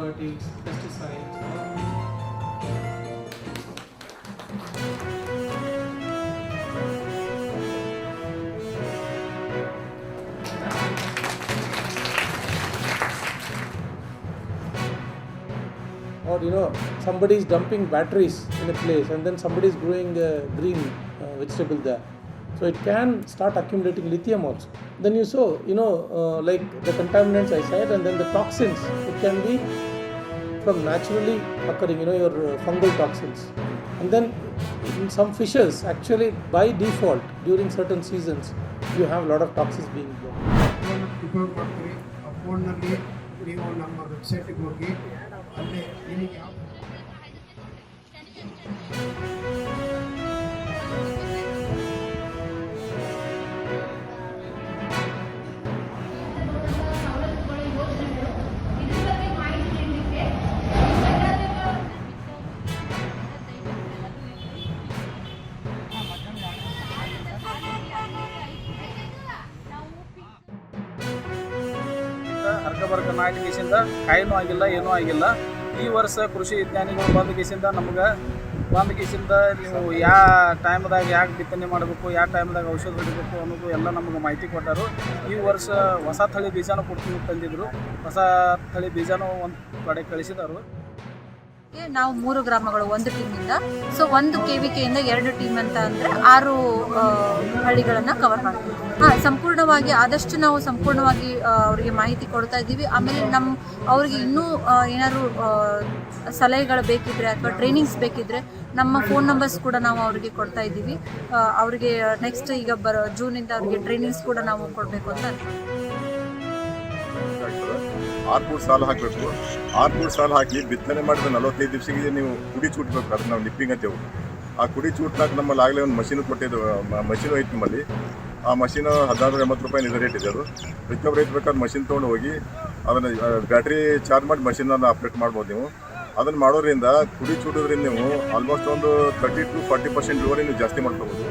antibiotics, pesticides. Or somebody is dumping batteries in a place and then somebody is growing green vegetable there. So it can start accumulating lithium also. Then you saw, like the contaminants I said, and then the toxins. It can be from naturally occurring, your fungal toxins. And then in some fishes, actually by default, during certain seasons, you have a lot of toxins being blown. ಫೋನ್ನಲ್ಲಿ ನೀವು ನಮ್ಮ ವೆಬ್ಸೈಟಿಗೆ ಹೋಗಿ ಅಲ್ಲಿ ನಿಮಗೆ ಯಾವ ಹರ್ಕಬರ್ಕ ನಾಟಿಕೆಸಿಂದ ಕಾಯಿನೂ ಆಗಿಲ್ಲ ಏನೂ ಆಗಿಲ್ಲ. ಈ ವರ್ಷ ಕೃಷಿ ವಿಜ್ಞಾನಿಗಳು ಬಂದ ಕೇಸಿಂದ ನಮ್ಗೆ ನೀವು ಯಾವ ಟೈಮ್ದಾಗ ಯಾಕೆ ಬಿತ್ತನೆ ಮಾಡಬೇಕು, ಯಾವ ಟೈಮ್ದಾಗ ಔಷಧ ಹೊಡಿಬೇಕು ಅನ್ನೋದು ಎಲ್ಲ ನಮಗೆ ಮಾಹಿತಿ ಕೊಟ್ಟರು. ಈ ವರ್ಷ ಹೊಸ ತಳಿ ಬೀಜನೂ ಕೊಡ್ತೀವಿ ತಂದಿದ್ರು. ಹೊಸ ತಳಿ ಬೀಜನೂ ಒಂದು ಕಡೆ ಕಳಿಸಿದರು. ನಾವು 3 ಗ್ರಾಮಗಳು ಒಂದು ಟೀಮಿಂದ, ಸೊ 1 KVKಯಿಂದ 2 ಟೀಮ್ ಅಂತ ಅಂದರೆ 6 ಹಳ್ಳಿಗಳನ್ನು ಕವರ್ ಮಾಡ್ತೀವಿ. ಸಂಪೂರ್ಣವಾಗಿ ಆದಷ್ಟು ನಾವು ಸಂಪೂರ್ಣವಾಗಿ ಅವರಿಗೆ ಮಾಹಿತಿ ಕೊಡ್ತಾ ಇದ್ದೀವಿ. ಆಮೇಲೆ ಅವ್ರಿಗೆ ಇನ್ನೂ ಏನಾದ್ರು ಸಲಹೆಗಳು ಬೇಕಿದ್ರೆ ಅಥವಾ ಟ್ರೈನಿಂಗ್ಸ್ ಬೇಕಿದ್ರೆ ನಮ್ಮ ಫೋನ್ ನಂಬರ್ಸ್ ಕೂಡ ನಾವು ಅವರಿಗೆ ಕೊಡ್ತಾ ಇದ್ದೀವಿ. ಅವರಿಗೆ ನೆಕ್ಸ್ಟ್ ಈಗ ಜೂನಿಂದ ಅವರಿಗೆ ಟ್ರೈನಿಂಗ್ಸ್ ಕೂಡ ನಾವು ಕೊಡಬೇಕು ಅಂತ ಅನ್ಕೊಂಡ್ವಿ. 6 ಸಾಲು ಹಾಕಬೇಕು. 6 ಸಾಲು ಹಾಕಿ ಬಿತ್ತನೆ ಮಾಡಿದ 45 ದಿವಸಕ್ಕೆ ನೀವು ಕುಡಿ ಚೂಟ್ಬೇಕು. ಅದನ್ನ ನಾವು ಲಿಪ್ಪಿಂಗ್ ಅಂತೇವೆ. ಆ ಕುಡಿ ಚೂಟ್ನಾಗ ನಮ್ಮಲ್ಲಿ ಆಗಲೇ ಒಂದು ಮಷೀನು ಕೊಟ್ಟಿದ್ದು, ಮಷೀನು ಐತಿ ನಮ್ಮಲ್ಲಿ. ಆ ಮಷೀನು 1480 ರೂಪಾಯಿ ಇದು ರೇಟ್ ಇದೆ. ಅದು ಪ್ರತಿಯೊಬ್ಬರು ರೈತ ಬೇಕಾದ್ರೆ ಮಷೀನ್ ತೊಗೊಂಡು ಹೋಗಿ ಅದನ್ನು ಬ್ಯಾಟ್ರಿ ಚಾರ್ಜ್ ಮಾಡಿ ಮಷೀನನ್ನು ಆಪ್ರೇಟ್ ಮಾಡ್ಬೋದು ನೀವು. ಅದನ್ನು ಮಾಡೋದ್ರಿಂದ ಕುಡಿ ಚೂಟೋದ್ರಿಂದ ನೀವು ಆಲ್ಮೋಸ್ಟ್ ಒಂದು 30 to 40% ಇಳುವರಿ ನೀವು ಜಾಸ್ತಿ ಮಾಡ್ಕೋಬೋದು.